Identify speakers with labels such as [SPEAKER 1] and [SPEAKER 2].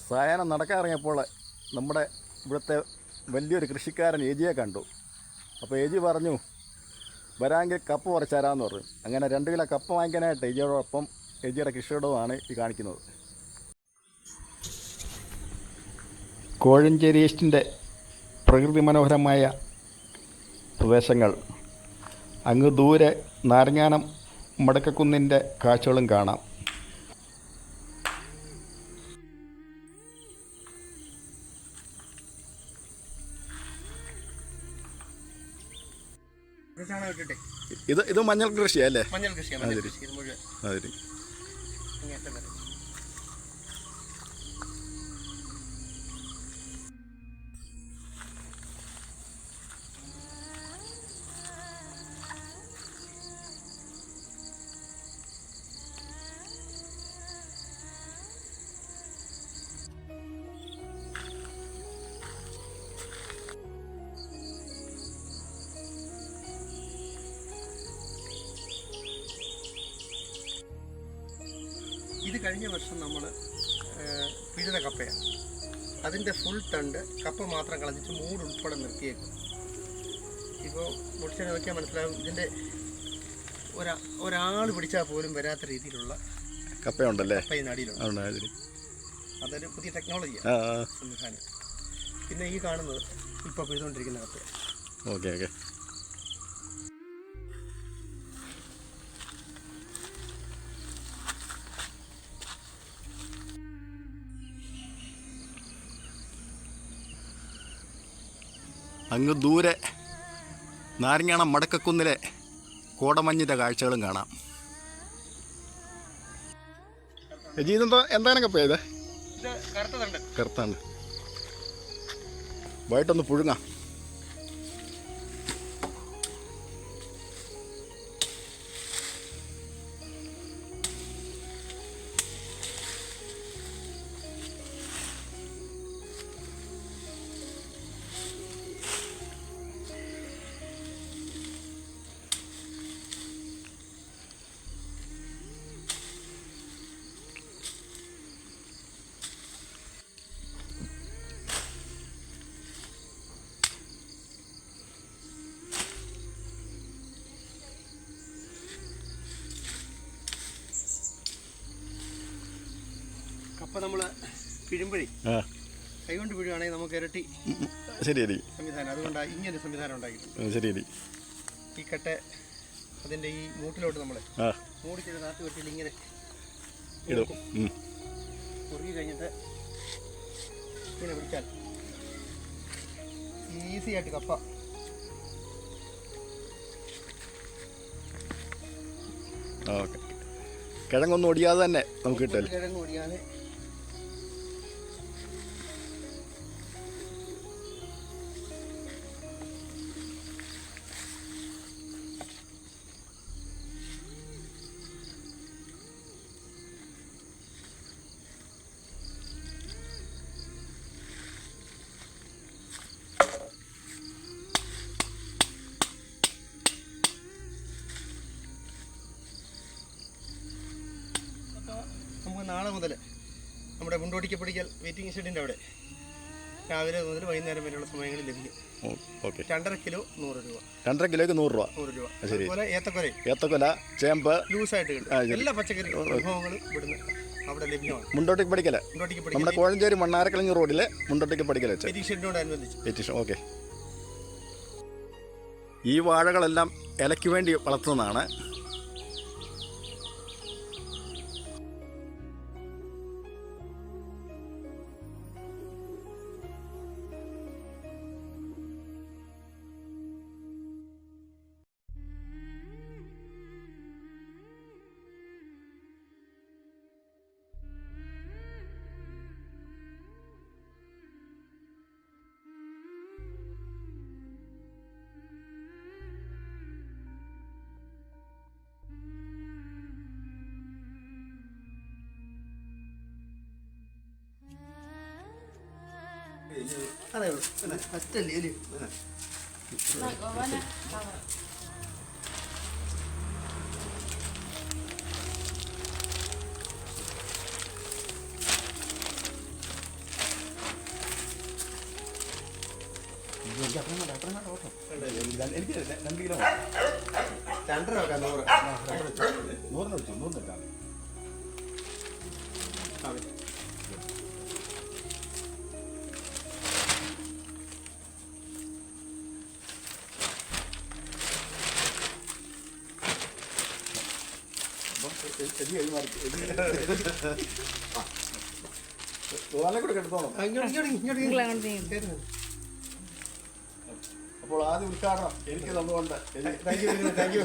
[SPEAKER 1] സായാഹ്നം നടക്കാറിറങ്ങിയപ്പോൾ നമ്മുടെ ഇവിടുത്തെ വലിയൊരു കൃഷിക്കാരൻ ഏജിയെ കണ്ടു. അപ്പോൾ ഏജി പറഞ്ഞു വരാമെങ്കിൽ കപ്പ പറിച്ചാരാന്ന് പറഞ്ഞു. അങ്ങനെ 2 കിലോ കപ്പ വാങ്ങിക്കാനായിട്ട് ഏജിയോടൊപ്പം ഏജിയുടെ കൃഷിയിടവുമാണ് ഈ കാണിക്കുന്നത്. കോഴഞ്ചേരി ഈസ്റ്റിൻ്റെ പ്രകൃതി മനോഹരമായ പ്രദേശങ്ങൾ, അങ്ങ് ദൂരെ നാരങ്ങാനം മടക്കക്കുന്നിൻ്റെ കാഴ്ചകളും കാണാം. ഇത് മഞ്ഞൾ കൃഷിയല്ലേ?
[SPEAKER 2] മഞ്ഞൾ കൃഷിയാണ്.
[SPEAKER 1] അതെ.
[SPEAKER 2] ഇത് കഴിഞ്ഞ വർഷം നമ്മൾ പിഴുത കപ്പയാണ്. അതിൻ്റെ ഫുൾ തണ്ട് കപ്പ മാത്രം കളഞ്ഞിട്ട് മൂട് ഉൾപ്പെടെ നിർത്തിയേക്കും. ഇപ്പോൾ മുടിച്ചാൽ നോക്കിയാൽ മനസ്സിലാകും ഇതിൻ്റെ ഒരാൾ പിടിച്ചാൽ പോലും വരാത്ത രീതിയിലുള്ള
[SPEAKER 1] കപ്പയുണ്ടല്ലേ?
[SPEAKER 2] കപ്പ ഈ നടിയിലുണ്ട്. അതൊരു പുതിയ ടെക്നോളജിയാണ്, സംവിധാനം. പിന്നെ ഈ കാണുന്നത് ഇപ്പോൾ പിഴുതുകൊണ്ടിരിക്കുന്ന കപ്പയാണ്.
[SPEAKER 1] ഓക്കെ. അങ്ങ് ദൂരെ നാരങ്ങാണം മടക്കക്കുന്നിലെ കോടമഞ്ഞിൻ്റെ കാഴ്ചകളും കാണാം. ഇതെന്തോ എന്താണ് കപ്പ? ഇത് കറുത്താണ്. വൈകിട്ടൊന്ന് പുഴുങ്ങാം.
[SPEAKER 2] കപ്പ നമ്മൾ പിഴുമ്പഴി കൈകൊണ്ട് പിഴുവാണെങ്കിൽ നമുക്ക് ഇരട്ടി സംവിധാനം. അതുകൊണ്ടാണ് ഇങ്ങനെ സംവിധാനം ഉണ്ടാക്കിയിട്ടുണ്ട്. ഈ കട്ട അതിൻ്റെ ഈ മൂട്ടിലോട്ട് നമ്മൾ മൂടിച്ചൊരു നാട്ട് വെട്ടിയിൽ ഇങ്ങനെ കുറുകി കഴിഞ്ഞിട്ട് ഇങ്ങനെ പിടിച്ചാൽ ഈസി ആയിട്ട് കപ്പ
[SPEAKER 1] കിഴങ്ങൊന്നും ഒടിയാതെ തന്നെ നമുക്ക് കിട്ടുമല്ലോ.
[SPEAKER 2] കിഴങ്ങ് ഒടിയാതെ നമുക്ക് നാളെ മുതൽ നമ്മുടെ മുണ്ടോടിക്കപ്പടിക്കൽ വെയിറ്റിംഗ് ഷെഡിൻ്റെ അവിടെ രാവിലെ മുതൽ വൈകുന്നേരം വരെയുള്ള സമയങ്ങളിൽ ലഭിക്കും. 2.5 കിലോ 100 രൂപ.
[SPEAKER 1] 2.5 കിലോയ്ക്ക് 100 രൂപ.
[SPEAKER 2] അതുപോലെ ഏത്തക്കൊല,
[SPEAKER 1] ചേമ്പ്
[SPEAKER 2] ലൂസായിട്ട് കിട്ടും. എല്ലാ പച്ചക്കറി വിഭവങ്ങളും ഇവിടുന്ന് അവിടെ ലഭ്യമാണ്.
[SPEAKER 1] മുണ്ടോട്ടിക്കപ്പടിക്കൽ നമ്മുടെ കോഴഞ്ചേരി മണ്ണാരക്കിളങ്ങി റോഡിലെ മുണ്ടോട്ടിക്കപ്പടിക്കൽ
[SPEAKER 2] വെയിറ്റിംഗ് ഷെഡിനോടനുബന്ധിച്ച്.
[SPEAKER 1] ഓക്കെ. ഈ വാഴകളെല്ലാം ഇലയ്ക്ക് വേണ്ടി വളർത്തുന്നതാണ്.
[SPEAKER 2] അതേ ഉള്ളൂ. ഫസ്റ്റല്ലേ
[SPEAKER 1] എനിക്ക് 2 കിലോ
[SPEAKER 2] 2.5 വെക്കാം 100.
[SPEAKER 1] 100 വെച്ചു 100 വെക്കാം. കൂടെ കെടുത്തോണം. അപ്പോൾ ആദ്യം ഉദ്ഘാടനം എനിക്ക് തന്നുകൊണ്ട്
[SPEAKER 2] താങ്ക് യു.